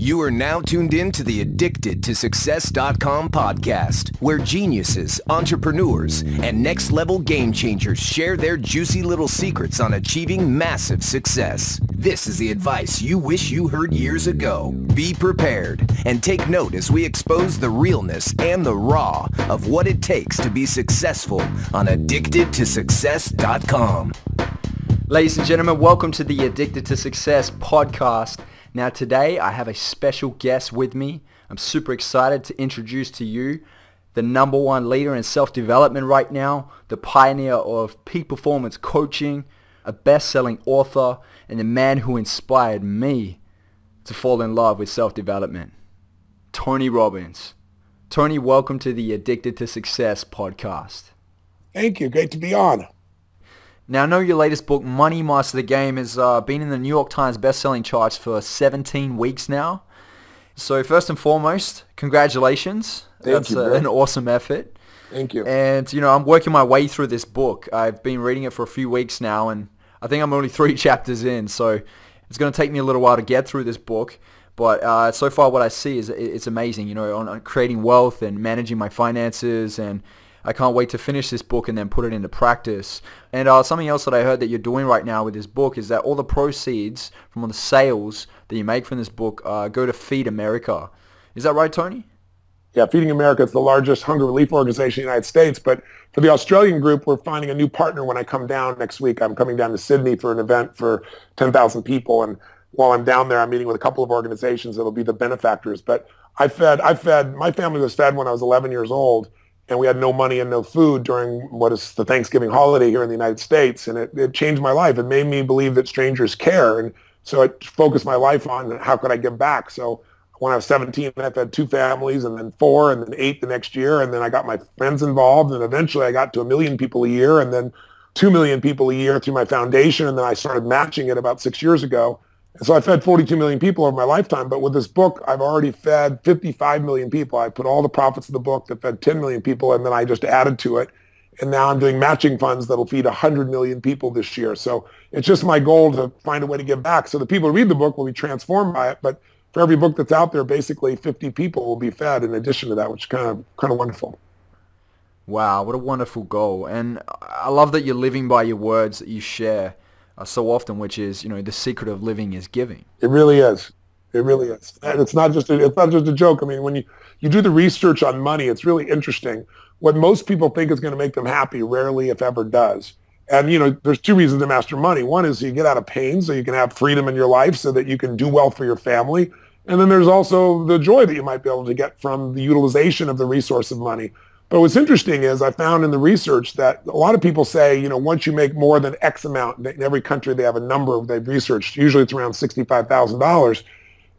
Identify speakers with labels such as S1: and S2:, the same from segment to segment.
S1: You are now tuned in to the Addicted to Success.com podcast, where geniuses, entrepreneurs, and next-level game changers share their juicy little secrets on achieving massive success. This is the advice you wish you heard years ago. Be prepared and take note as we expose the realness and the raw of what it takes to be successful on AddictedToSuccess.com.
S2: Ladies and gentlemen, welcome to the Addicted to Success podcast. Now today I have a special guest with me. I'm super excited to introduce to you the number one leader in self-development right now, the pioneer of peak performance coaching, a best-selling author, and the man who inspired me to fall in love with self-development, Tony Robbins. Tony, welcome to the Addicted to Success podcast.
S3: Thank you. Great to be on.
S2: Now, I know your latest book, Money Master the Game, has been in the New York Times best-selling charts for 17 weeks now. So first and foremost, congratulations.
S3: Thank you, bro.
S2: An awesome effort.
S3: Thank you.
S2: And, I'm working my way through this book. I've been reading it for a few weeks now, and I think I'm only 3 chapters in. So it's going to take me a little while to get through this book. But so far what I see is it's amazing, on creating wealth and managing my finances, and I can't wait to finish this book and then put it into practice. And something else that I heard that you're doing right now with this book is that all the proceeds from all the sales that you make from this book go to Feed America. Is that right, Tony?
S3: Yeah, Feeding America is the largest hunger relief organization in the United States. But for the Australian group, we're finding a new partner when I come down next week. I'm coming down to Sydney for an event for 10,000 people. And while I'm down there, I'm meeting with a couple of organizations that will be the benefactors. But my family was fed when I was 11 years old. And we had no money and no food during what is the Thanksgiving holiday here in the United States. And it changed my life. It made me believe that strangers care. And so I focused my life on how could I give back. So when I was 17, I fed 2 families, and then 4, and then 8 the next year. And then I got my friends involved. And eventually I got to 1 million people a year, and then 2 million people a year through my foundation. And then I started matching it about 6 years ago. And so I fed 42 million people over my lifetime. But with this book, I've already fed 55 million people. I put all the profits of the book that fed 10 million people, and then I just added to it. And now I'm doing matching funds that'll feed 100 million people this year. So it's just my goal to find a way to give back. So the people who read the book will be transformed by it. But for every book that's out there, basically 50 people will be fed in addition to that, which is kind of wonderful.
S2: Wow, what a wonderful goal. And I love that you're living by your words that you share so often, which is, the secret of living is giving.
S3: It really is. It really is. And it's not just a joke. I mean, when you do the research on money, it's really interesting. What most people think is going to make them happy rarely, if ever, does. And, there's 2 reasons to master money. One is you get out of pain so you can have freedom in your life so that you can do well for your family. And then there's also the joy that you might be able to get from the utilization of the resource of money. But what's interesting is I found in the research that a lot of people say, once you make more than X amount, in every country they have a number they've researched, usually it's around $65,000.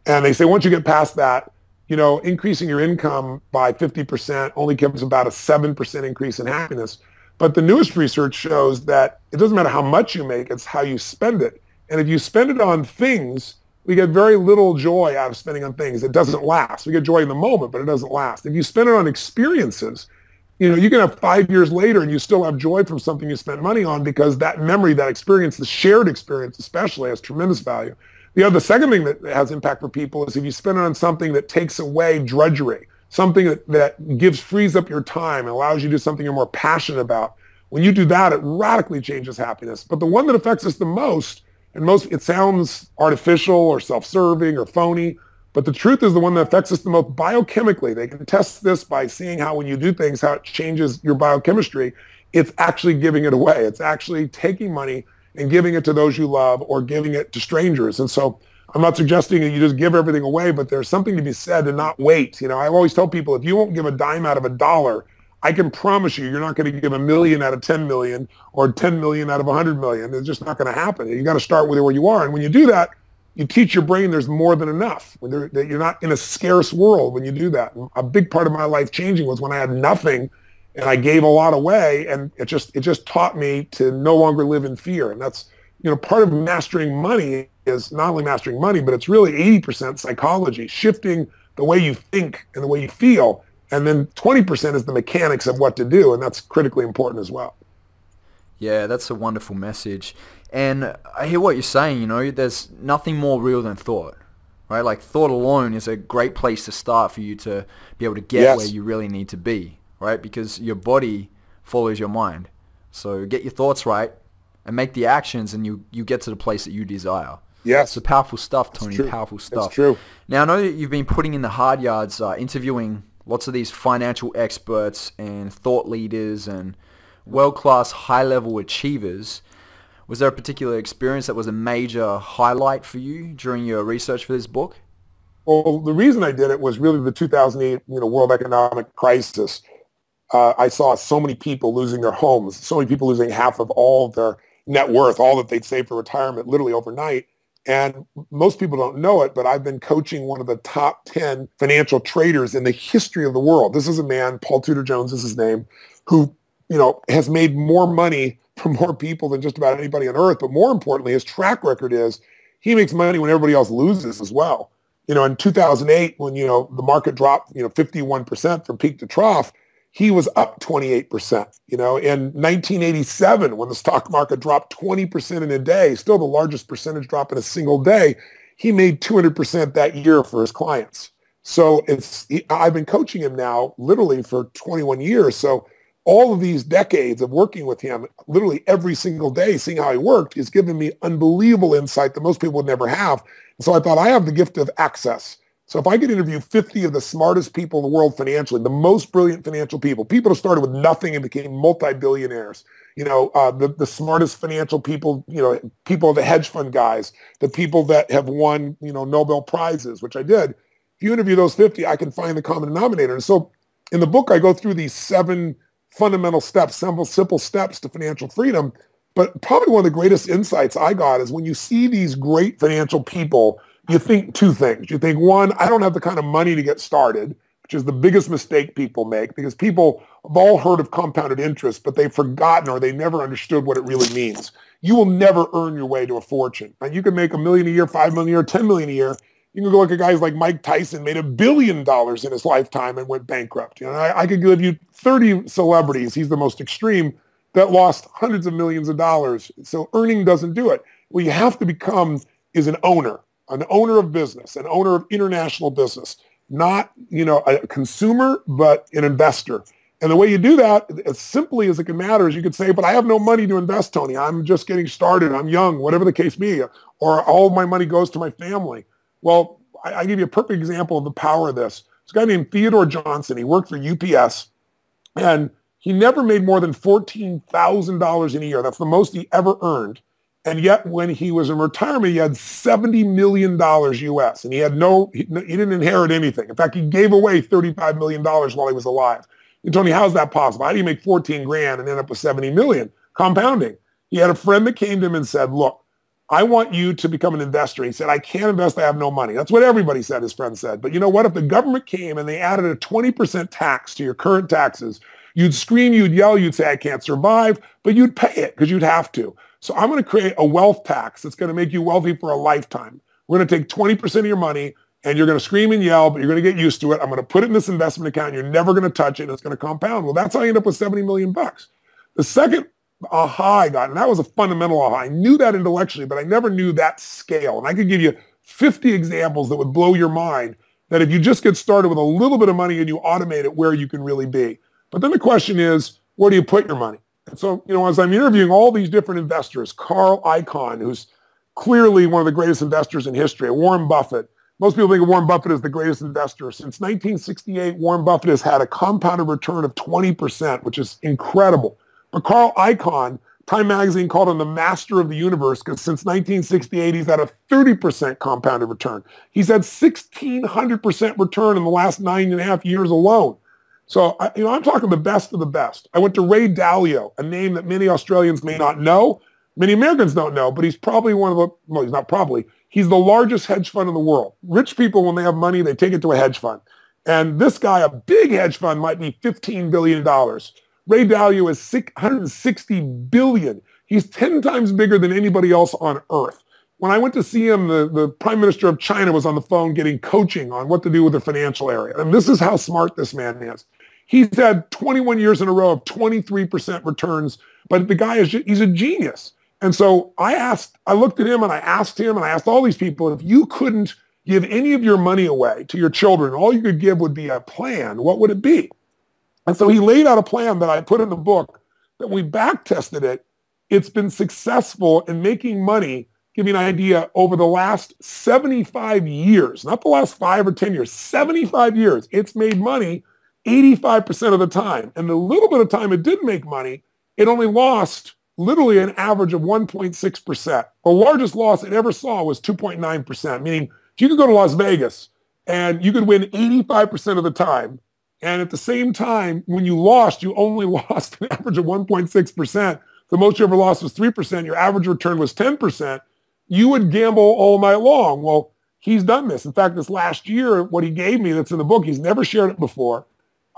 S3: And they say once you get past that, increasing your income by 50% only gives about a 7% increase in happiness. But the newest research shows that it doesn't matter how much you make, it's how you spend it. And if you spend it on things, we get very little joy out of spending on things. It doesn't last. We get joy in the moment, but it doesn't last. If you spend it on experiences, you can have 5 years later and you still have joy from something you spent money on, because that memory, that experience, the shared experience especially, has tremendous value. The second thing that has impact for people is if you spend it on something that takes away drudgery, something that frees up your time and allows you to do something you're more passionate about. When you do that, it radically changes happiness. But the one that affects us the most, it sounds artificial or self-serving or phony, but the truth is the one that affects us the most biochemically. They can test this by seeing how when you do things, how it changes your biochemistry. It's actually giving it away. It's actually taking money and giving it to those you love or giving it to strangers. And so I'm not suggesting that you just give everything away, but there's something to be said to not wait. I always tell people, if you won't give a dime out of $1, I can promise you're not going to give 1 million out of 10 million or 10 million out of 100 million. It's just not going to happen. You got to start with where you are. And when you do that, you teach your brain there's more than enough. That you're not in a scarce world when you do that. And a big part of my life changing was when I had nothing and I gave a lot away, and it just taught me to no longer live in fear. And that's, part of mastering money is not only mastering money, but it's really 80% psychology, shifting the way you think and the way you feel. And then 20% is the mechanics of what to do. And that's critically important as well.
S2: Yeah, that's a wonderful message. And I hear what you're saying, there's nothing more real than thought. right? Like thought alone is a great place to start for you to be able to get where you really need to be, right? Because your body follows your mind. So get your thoughts right and make the actions, and you get to the place that you desire.
S3: Yes.
S2: So powerful stuff, Tony. Powerful stuff.
S3: That's true.
S2: Now, I know that you've been putting in the hard yards, interviewing lots of these financial experts and thought leaders and world-class high-level achievers. Was there a particular experience that was a major highlight for you during your research for this book?
S3: Well, the reason I did it was really the 2008, world economic crisis. I saw so many people losing their homes, so many people losing half of all of their net worth, all that they'd saved for retirement, literally overnight. And most people don't know it, but I've been coaching one of the top 10 financial traders in the history of the world. This is a man, Paul Tudor Jones is his name, who, has made more money for more people than just about anybody on earth. But more importantly, his track record is he makes money when everybody else loses as well. In 2008, when, the market dropped, 51% from peak to trough, he was up 28%. In 1987, when the stock market dropped 20% in a day, still the largest percentage drop in a single day, he made 200% that year for his clients. So I've been coaching him now literally for 21 years. So all of these decades of working with him, literally every single day, seeing how he worked, is giving me unbelievable insight that most people would never have. And so I thought, I have the gift of access. So if I could interview 50 of the smartest people in the world financially, the most brilliant financial people who started with nothing and became multi-billionaires, the smartest financial people, people, the hedge fund guys, the people that have won, Nobel Prizes, which I did. If you interview those 50, I can find the common denominator. And so in the book, I go through these 7 fundamental steps, simple steps to financial freedom. But probably one of the greatest insights I got is when you see these great financial people, you think 2 things. You think, 1, I don't have the kind of money to get started, which is the biggest mistake people make, because people have all heard of compounded interest, but they've forgotten or they never understood what it really means. You will never earn your way to a fortune. And you can make $1 million a year, $5 million a year, $10 million a year. You can go look at guys like Mike Tyson, made $1 billion in his lifetime and went bankrupt. I could give you 30 celebrities, he's the most extreme, that lost hundreds of millions of dollars. So earning doesn't do it. What you have to become is an owner of business, an owner of international business, not, a consumer, but an investor. And the way you do that, as simply as it can matter, is you could say, but I have no money to invest, Tony. I'm just getting started. I'm young, whatever the case be, or all of my money goes to my family. Well, I give you a perfect example of the power of this. This guy named Theodore Johnson, he worked for UPS, and he never made more than $14,000 in a year. That's the most he ever earned. And yet when he was in retirement, he had $70 million US, and he didn't inherit anything. In fact, he gave away $35 million while he was alive. You told me, how's that possible? How do you make 14 grand and end up with 70 million? Compounding. He had a friend that came to him and said, look, I want you to become an investor. He said, I can't invest. I have no money. That's what everybody said, his friend said. But you know what? If the government came and they added a 20% tax to your current taxes, you'd scream, you'd yell, you'd say, I can't survive, but you'd pay it because you'd have to. So I'm going to create a wealth tax that's going to make you wealthy for a lifetime. We're going to take 20% of your money, and you're going to scream and yell, but you're going to get used to it. I'm going to put it in this investment account. You're never going to touch it. And it's going to compound. Well, that's how I end up with 70 million bucks. The second aha I got, and that was a fundamental aha. I knew that intellectually, but I never knew that scale. And I could give you 50 examples that would blow your mind, that if you just get started with a little bit of money and you automate it, where you can really be. But then the question is, where do you put your money? And so, as I'm interviewing all these different investors, Carl Icahn, who's clearly one of the greatest investors in history, Warren Buffett. Most people think of Warren Buffett as the greatest investor. Since 1968, Warren Buffett has had a compounded return of 20%, which is incredible. But Carl Icahn, Time Magazine called him the master of the universe, because since 1968, he's had a 30% compounded return. He's had 1,600% return in the last 9.5 years alone. So, I'm talking the best of the best. I went to Ray Dalio, a name that many Australians may not know. Many Americans don't know, but he's probably he's not probably, he's the largest hedge fund in the world. Rich people, when they have money, they take it to a hedge fund. And this guy, a big hedge fund, might be $15 billion. Ray Dalio is $160 billion. He's 10 times bigger than anybody else on earth. When I went to see him, the Prime Minister of China was on the phone getting coaching on what to do with the financial area. And this is how smart this man is. He's had 21 years in a row of 23% returns, but the guy he's a genius. And so I looked at him and I asked him and I asked all these people, if you couldn't give any of your money away to your children, all you could give would be a plan, what would it be? And so he laid out a plan that I put in the book that we back tested it. It's been successful in making money, give you an idea, over the last 75 years, not the last 5 or 10 years, 75 years. It's made money 85% of the time. And the little bit of time it did make money, it only lost literally an average of 1.6%. The largest loss it ever saw was 2.9%, meaning you could go to Las Vegas and you could win 85% of the time. And at the same time, when you lost, you only lost an average of 1.6%. The most you ever lost was 3%. Your average return was 10%. You would gamble all night long. Well, he's done this. In fact, this last year, what he gave me that's in the book, he's never shared it before.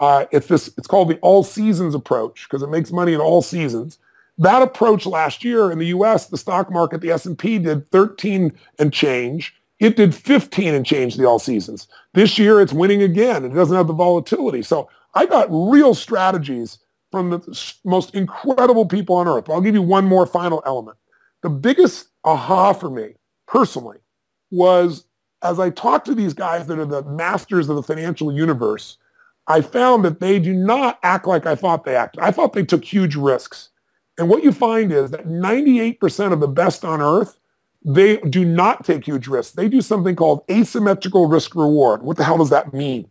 S3: It's called the all seasons approach because it makes money in all seasons. That approach last year in the U.S., the stock market, the S&P did 13 and change. It did 15 and change the all seasons. This year, it's winning again. It doesn't have the volatility. So I got real strategies from the most incredible people on earth. I'll give you one more final element. The biggest aha for me personally was as I talked to these guys that are the masters of the financial universe, I found that they do not act like I thought they acted. I thought they took huge risks. And what you find is that 98% of the best on earth, they do not take huge risks. They do something called asymmetrical risk reward. What the hell does that mean?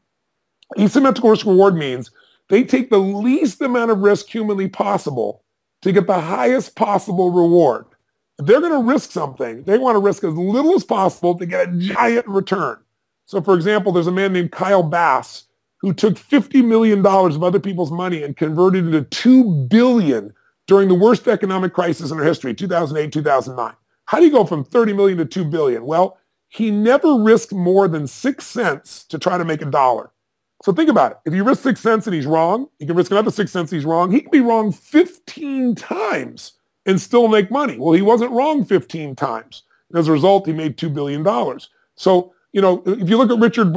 S3: Asymmetrical risk reward means they take the least amount of risk humanly possible to get the highest possible reward. If they're going to risk something, they want to risk as little as possible to get a giant return. So for example, there's a man named Kyle Bass who took $50 million of other people's money and converted it to $2 billion during the worst economic crisis in our history, 2008, 2009. How do you go from 30 million to 2 billion? Well, he never risked more than 6 cents to try to make $1. So think about it. If you risk 6 cents and he's wrong, you can risk another 6 cents and he's wrong. He can be wrong 15 times and still make money. Well, he wasn't wrong 15 times. And as a result, he made $2 billion. So, if you look at Richard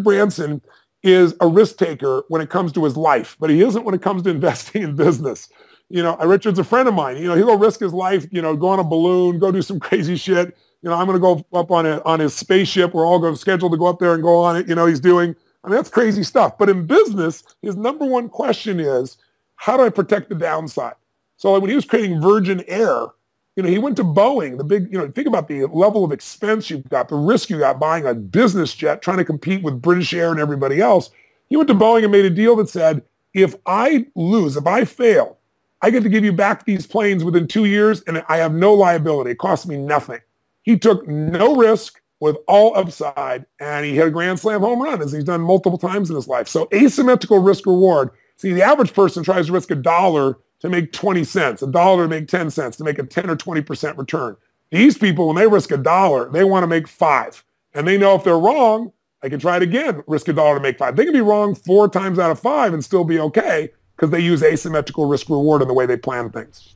S3: Branson is a risk taker when it comes to his life, but he isn't when it comes to investing in business. Richard's a friend of mine. He'll go risk his life, go on a balloon, go do some crazy shit. I'm going to go up on his spaceship. We're all going to schedule to go up there and go on it. He's doing, that's crazy stuff. But in business, his number one question is, how do I protect the downside? So when he was creating Virgin Air, he went to Boeing, the big, think about the level of expense you've got, the risk you got buying a business jet, trying to compete with British Air and everybody else. He went to Boeing and made a deal that said, if I lose, if I fail, I get to give you back these planes within 2 years and I have no liability. It costs me nothing. He took no risk with all upside and he hit a grand slam home run as he's done multiple times in his life. So asymmetrical risk reward. See, the average person tries to risk $1 to make 20 cents, $1 to make 10 cents, to make a 10 or 20% return. These people, when they risk $1, they want to make 5. And they know if they're wrong, they can try it again, risk $1 to make 5. They can be wrong 4 times out of 5 and still be okay because they use asymmetrical risk reward in the way they plan things.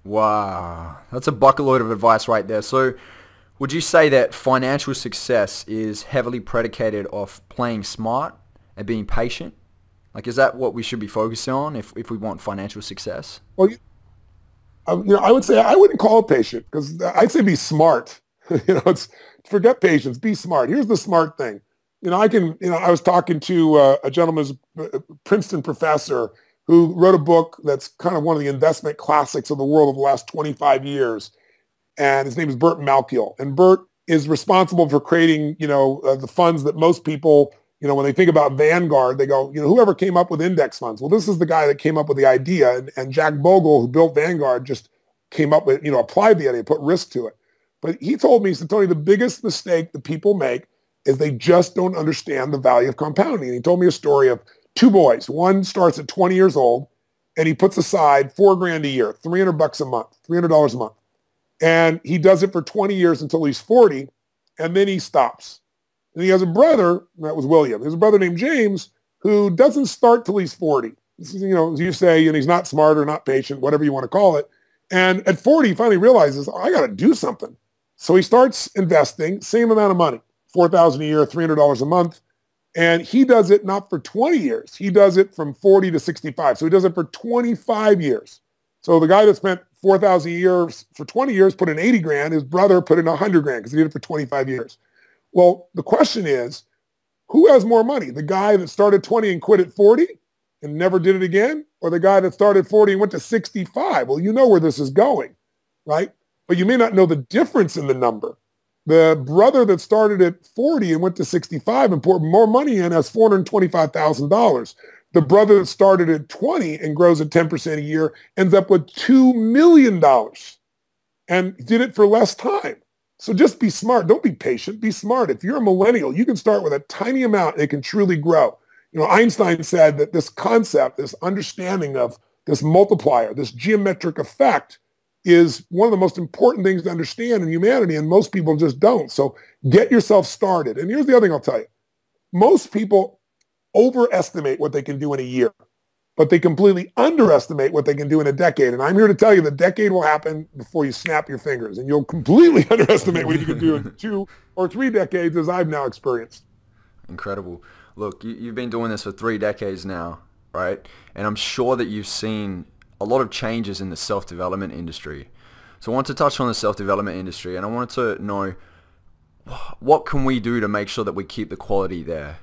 S2: Wow. That's a bucket load of advice right there. So would you say that financial success is heavily predicated off playing smart and being patient? Is that what we should be focusing on if we want financial success?
S3: Well, I would say I wouldn't call it patient because I'd say be smart. It's forget patience, be smart. Here's the smart thing. I was talking to a gentleman who's a Princeton professor who wrote a book that's kind of one of the investment classics of the world of the last 25 years. And his name is Burt Malkiel. And Burt is responsible for creating, the funds that most people, when they think about Vanguard, they go, whoever came up with index funds. Well, this is the guy that came up with the idea. And Jack Bogle, who built Vanguard, just came up with, applied the idea, put risk to it. But he told me, Tony, the biggest mistake that people make is they just don't understand the value of compounding. And he told me a story of 2 boys. One starts at 20 years old and he puts aside $4,000 a year, $300 a month, $300 a month. And he does it for 20 years until he's 40 and then he stops. And he has a brother, that was William. There's a brother named James who doesn't start till he's 40. This is, as you say, and he's not smart or not patient, whatever you want to call it. And at 40, he finally realizes, I got to do something. So he starts investing, same amount of money, $4,000 a year, $300 a month. And he does it not for 20 years. He does it from 40 to 65. So he does it for 25 years. So the guy that spent $4,000 a year for 20 years put in $80,000. His brother put in $100,000 because he did it for 25 years. Well, the question is, who has more money? The guy that started 20 and quit at 40 and never did it again? Or the guy that started 40 and went to 65? Well, you know where this is going, right? But you may not know the difference in the number. The brother that started at 40 and went to 65 and poured more money in has $425,000. The brother that started at 20 and grows at 10% a year ends up with $2 million and did it for less time. So just be smart. Don't be patient. Be smart. If you're a millennial, you can start with a tiny amount and it can truly grow. You know, Einstein said that this concept, this understanding of this multiplier, this geometric effect is one of the most important things to understand in humanity, and most people just don't. So get yourself started. And here's the other thing I'll tell you. Most people overestimate what they can do in a year, but they completely underestimate what they can do in a decade. And I'm here to tell you the decade will happen before you snap your fingers, and you'll completely underestimate what you can do in 2 or 3 decades, as I've now experienced.
S2: Incredible. Look, you've been doing this for 3 decades now, right? And I'm sure that you've seen a lot of changes in the self-development industry. So I want to touch on the self-development industry, and I wanted to know, what can we do to make sure that we keep the quality there?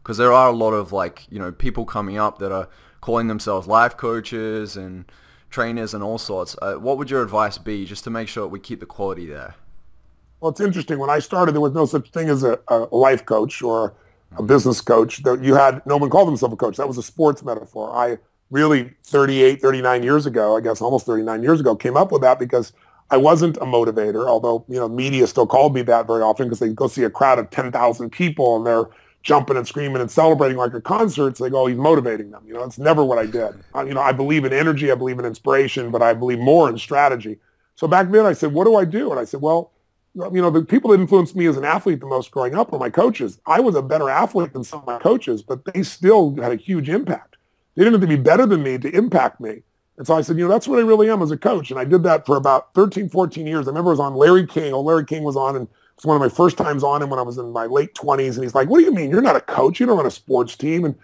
S2: Because there are a lot of people coming up that are calling themselves life coaches and trainers and all sorts. What would your advice be just to make sure we keep the quality there?
S3: Well, it's interesting. When I started, there was no such thing as a life coach or a business coach. No one called himself a coach. That was a sports metaphor. I really 38, 39 years ago, I guess almost 39 years ago, came up with that because I wasn't a motivator, although, media still called me that very often because they go see a crowd of 10,000 people and they're jumping and screaming and celebrating like a concert. So they go, oh, he's motivating them. It's never what I did. I believe in energy, I believe in inspiration, but I believe more in strategy. So back then I said, what do I do? And I said, well, the people that influenced me as an athlete the most growing up were my coaches. I was a better athlete than some of my coaches, but they still had a huge impact. They didn't have to be better than me to impact me. And so I said, that's what I really am as a coach. And I did that for about 13, 14 years. I remember I was on Larry King. Larry King was on, and it was one of my first times on him when I was in my late 20s. And he's like, what do you mean? You're not a coach. You don't run a sports team. And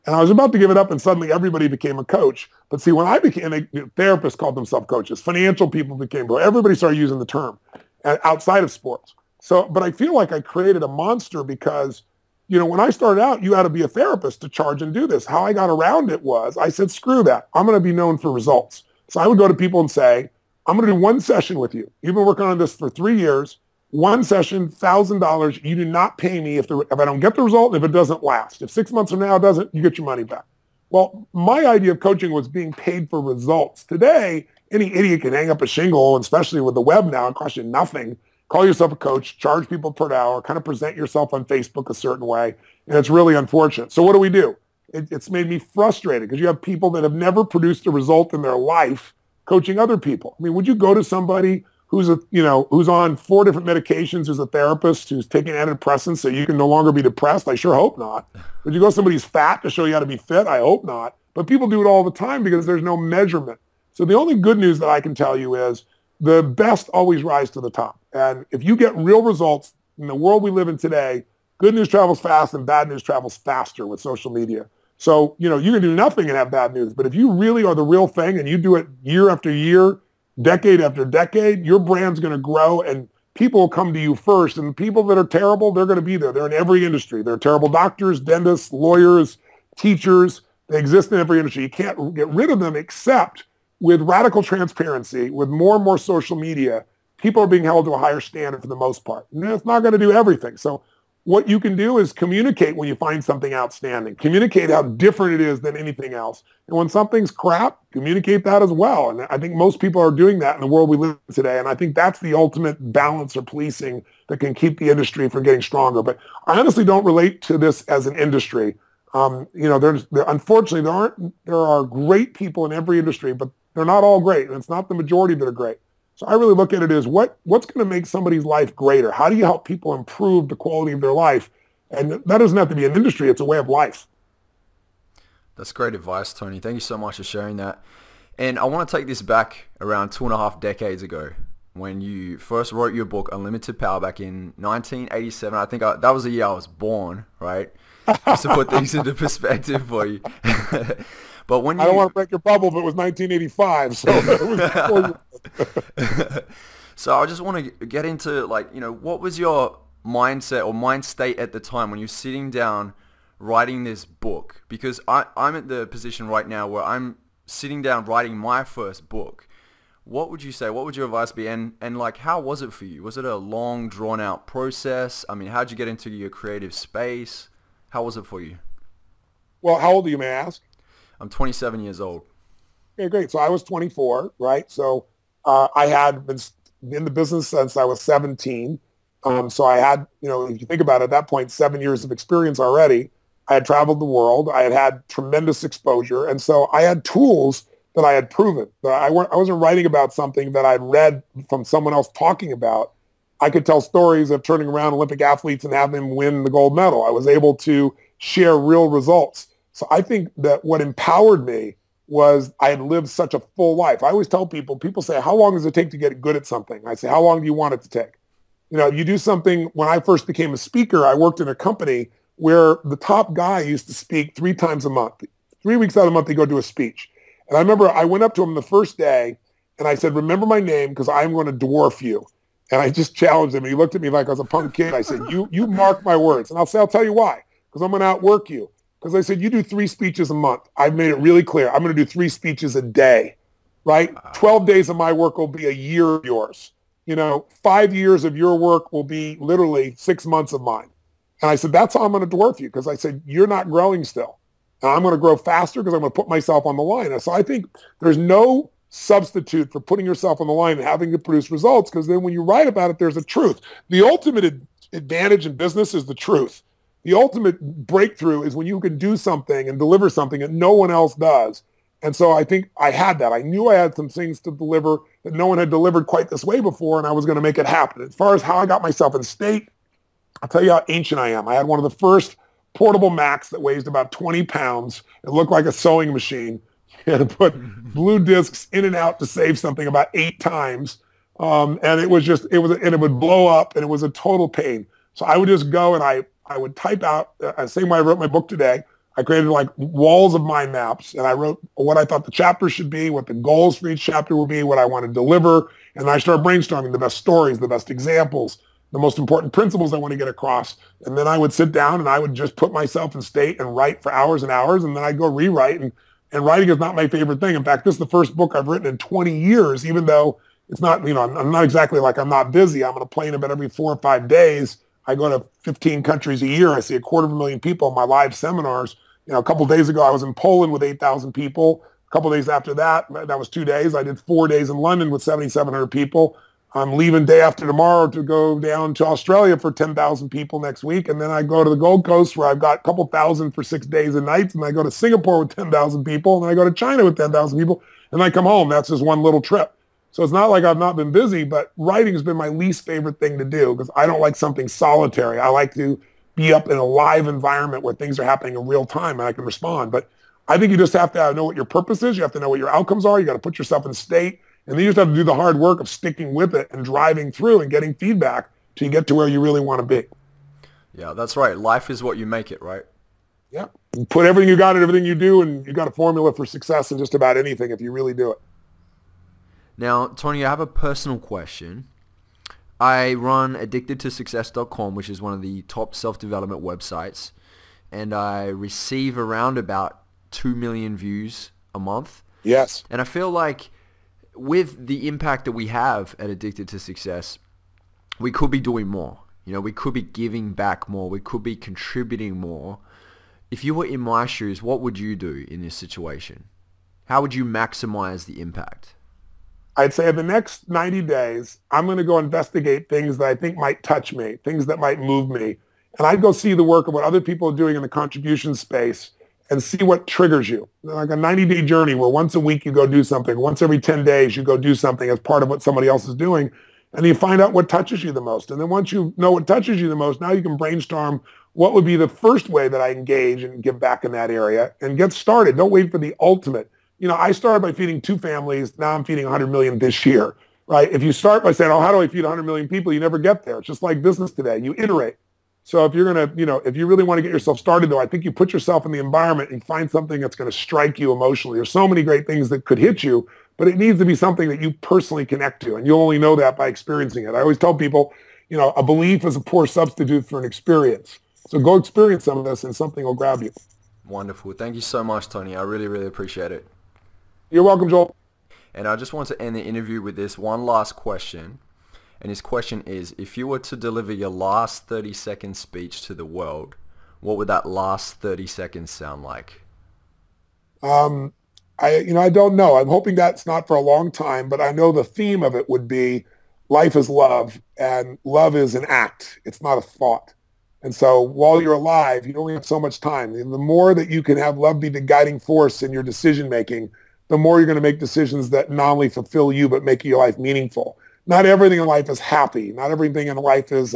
S3: I was about to give it up, and suddenly everybody became a coach. But see, when I became therapists called themselves coaches, financial people became, everybody started using the term outside of sports. So, but I feel like I created a monster because when I started out, you had to be a therapist to charge and do this. How I got around it was I said, screw that. I'm going to be known for results. So I would go to people and say, I'm going to do one session with you. You've been working on this for 3 years. One session, $1,000. You do not pay me if I don't get the result, if it doesn't last. If 6 months from now it doesn't, you get your money back. Well, my idea of coaching was being paid for results. Today, any idiot can hang up a shingle, and especially with the web now, it costs you nothing. Call yourself a coach, charge people per hour, kind of present yourself on Facebook a certain way, and it's really unfortunate. So what do? It's made me frustrated because you have people that have never produced a result in their life coaching other people. I mean, would you go to somebody who's on 4 different medications, who's a therapist, who's taking antidepressants so you can no longer be depressed? I sure hope not. Would you go to somebody who's fat to show you how to be fit? I hope not. But people do it all the time because there's no measurement. So the only good news that I can tell you is the best always rise to the top. And if you get real results in the world we live in today, good news travels fast and bad news travels faster with social media. So, you can do nothing and have bad news. But if you really are the real thing and you do it year after year, decade after decade, your brand's going to grow and people will come to you first. And the people that are terrible, they're going to be there. They're in every industry. They're terrible doctors, dentists, lawyers, teachers. They exist in every industry. You can't get rid of them except with radical transparency, with more and more social media. People are being held to a higher standard for the most part. And it's not going to do everything. So what you can do is communicate when you find something outstanding. Communicate how different it is than anything else. And when something's crap, communicate that as well. And I think most people are doing that in the world we live in today. And I think that's the ultimate balance or policing that can keep the industry from getting stronger. But I honestly don't relate to this as an industry. Unfortunately, there are great people in every industry, but they're not all great. And it's not the majority that are great. So I really look at it as what's going to make somebody's life greater? How do you help people improve the quality of their life? And that doesn't have to be an industry. It's a way of life.
S2: That's great advice, Tony. Thank you so much for sharing that. And I want to take this back around 2.5 decades ago when you first wrote your book, Unlimited Power, back in 1987. I think that was the year I was born, right? Just to put things into perspective for you. But when
S3: I don't want to break your bubble, but it was 1985. So it was
S2: So I just want to get into what was your mindset or mind state at the time when you're sitting down writing this book? Because I'm at the position right now where I'm sitting down writing my first book. What would you say? What would your advice be? And like, how was it for you? Was it a long, drawn out process? I mean, how'd you get into your creative space? How was it for you?
S3: Well, how old are you, may I ask?
S2: I'm 27 years old.
S3: Okay, great. So I was 24, right? So I had been in the business since I was 17. So I had, if you think about it, at that point, 7 years of experience already. I had traveled the world. I had tremendous exposure. And so I had tools that I had proven. I wasn't writing about something that I'd read from someone else talking about. I could tell stories of turning around Olympic athletes and having them win the gold medal. I was able to share real results. So I think that what empowered me was I had lived such a full life. I always tell people say, how long does it take to get good at something? I say, how long do you want it to take? You do something. When I first became a speaker, I worked in a company where the top guy used to speak 3 times a month. 3 weeks out of the month, they go do a speech. And I remember I went up to him the first day and I said, remember my name because I'm going to dwarf you. And I just challenged him. And he looked at me like I was a punk kid. I said, you mark my words. And I'll tell you why. Because I'm going to outwork you. Because I said, you do 3 speeches a month. I've made it really clear. I'm going to do 3 speeches a day, right? 12 days of my work will be a year of yours. 5 years of your work will be literally 6 months of mine. And I said, that's how I'm going to dwarf you. Because I said, you're not growing still. And I'm going to grow faster because I'm going to put myself on the line. And so I think there's no substitute for putting yourself on the line and having to produce results, because then when you write about it, there's a truth. The ultimate advantage in business is the truth. The ultimate breakthrough is when you can do something and deliver something that no one else does. And so I think I had that. I knew I had some things to deliver that no one had delivered quite this way before, and I was going to make it happen. As far as how I got myself in state, I'll tell you how ancient I am. I had one of the first portable Macs that weighs about 20 pounds. It looked like a sewing machine. You had to put blue discs in and out to save something about 8 times. And it would blow up, and it was a total pain. So I would just go and I would type out, same way I wrote my book today. I created like walls of mind maps, and I wrote what I thought the chapter should be, what the goals for each chapter would be, what I want to deliver. And I started brainstorming the best stories, the best examples, the most important principles I want to get across. And then I would sit down and I would just put myself in state and write for hours and hours. And then I'd go rewrite. And writing is not my favorite thing. In fact, this is the first book I've written in 20 years, even though it's not, I'm not exactly like I'm not busy. I'm on a plane about every 4 or 5 days. I go to 15 countries a year. I see 250,000 people in my live seminars. A couple of days ago, I was in Poland with 8,000 people. A couple of days after that, that was 2 days. I did 4 days in London with 7,700 people. I'm leaving day after tomorrow to go down to Australia for 10,000 people next week. And then I go to the Gold Coast where I've got a couple thousand for 6 days and nights. And I go to Singapore with 10,000 people. And then I go to China with 10,000 people. And I come home. That's just one little trip. So it's not like I've not been busy, but writing has been my least favorite thing to do because I don't like something solitary. I like to be up in a live environment where things are happening in real time and I can respond. But I think you just have to know what your purpose is. You have to know what your outcomes are. You got to put yourself in state. And then you just have to do the hard work of sticking with it and driving through and getting feedback till you get to where you really want to be.
S2: Yeah, that's right. Life is what you make it, right?
S3: Yeah. You put everything you got in everything you do, and you got a formula for success in just about anything if you really do it.
S2: Now, Tony, I have a personal question. I run addictedtosuccess.com, which is one of the top self-development websites, and I receive around about 2 million views a month.
S3: Yes.
S2: And I feel like with the impact that we have at Addicted to Success, we could be doing more. We could be giving back more. We could be contributing more. If you were in my shoes, what would you do in this situation? How would you maximize the impact?
S3: I'd say in the next 90 days, I'm going to go investigate things that I think might touch me, things that might move me. And I'd go see the work of what other people are doing in the contribution space and see what triggers you. Like a 90-day journey where once a week you go do something. Once every 10 days you go do something as part of what somebody else is doing. And you find out what touches you the most. And then once you know what touches you the most, now you can brainstorm what would be the first way that I engage and give back in that area and get started. Don't wait for the ultimate. I started by feeding 2 families. Now I'm feeding 100 million this year, right? If you start by saying, how do I feed 100 million people? You never get there. It's just like business today. You iterate. So if you're going to, if you really want to get yourself started, though, I think you put yourself in the environment and find something that's going to strike you emotionally. There's so many great things that could hit you, but it needs to be something that you personally connect to. And you'll only know that by experiencing it. I always tell people, a belief is a poor substitute for an experience. So go experience some of this and something will grab you.
S2: Wonderful. Thank you so much, Tony. I really, really appreciate it.
S3: You're welcome, Joel.
S2: And I just want to end the interview with this one last question. And his question is, if you were to deliver your last 30-second speech to the world, what would that last 30 seconds sound like?
S3: I don't know. I'm hoping that's not for a long time, but I know the theme of it would be life is love, and love is an act. It's not a thought. And so while you're alive, you only have so much time. And the more that you can have love be the guiding force in your decision making, the more you're going to make decisions that not only fulfill you, but make your life meaningful. Not everything in life is happy. Not everything in life is,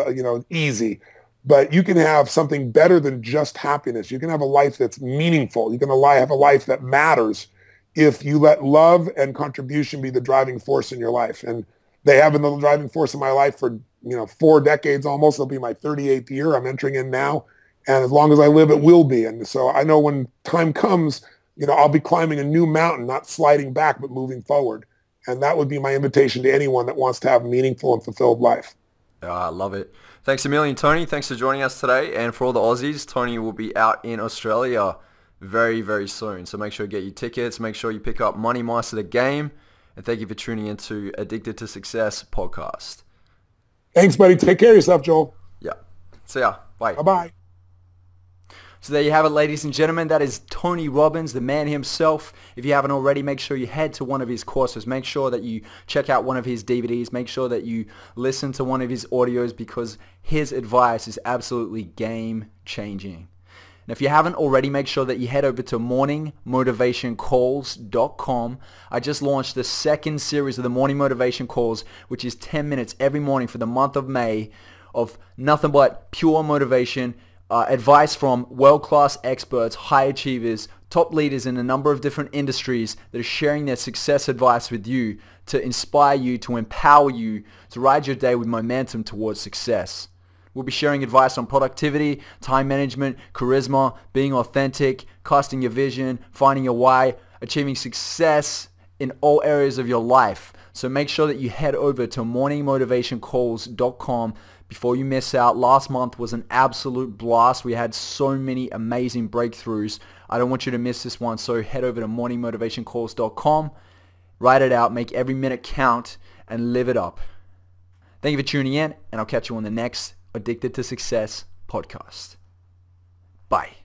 S3: easy. But you can have something better than just happiness. You can have a life that's meaningful. You can have a life that matters if you let love and contribution be the driving force in your life. And they have been the driving force in my life for 4 decades almost. It'll be my 38th year I'm entering in now. And as long as I live, it will be. And so I know when time comes, I'll be climbing a new mountain, not sliding back, but moving forward. And that would be my invitation to anyone that wants to have a meaningful and fulfilled life.
S2: I love it. Thanks a million, Tony. Thanks for joining us today. And for all the Aussies, Tony will be out in Australia very, very soon. So make sure you get your tickets. Make sure you pick up Money Master the Game. And thank you for tuning into Addicted to Success podcast.
S3: Thanks, buddy. Take care of yourself, Joel.
S2: Yeah. See ya. Bye.
S3: Bye-bye.
S2: So there you have it, ladies and gentlemen. That is Tony Robbins, the man himself. If you haven't already, make sure you head to one of his courses. Make sure that you check out one of his DVDs. Make sure that you listen to one of his audios because his advice is absolutely game-changing. And if you haven't already, make sure that you head over to morningmotivationcalls.com. I just launched the second series of the Morning Motivation Calls, which is 10 minutes every morning for the month of May of nothing but pure motivation, advice from world-class experts, high achievers, top leaders in a number of different industries that are sharing their success advice with you to inspire you, to empower you, to ride your day with momentum towards success. We'll be sharing advice on productivity, time management, charisma, being authentic, casting your vision, finding your why, achieving success in all areas of your life. So make sure that you head over to morningmotivationcalls.com before you miss out. Last month was an absolute blast. We had so many amazing breakthroughs. I don't want you to miss this one. So head over to morningmotivationcalls.com, write it out, make every minute count, and live it up. Thank you for tuning in, and I'll catch you on the next Addicted to Success podcast. Bye.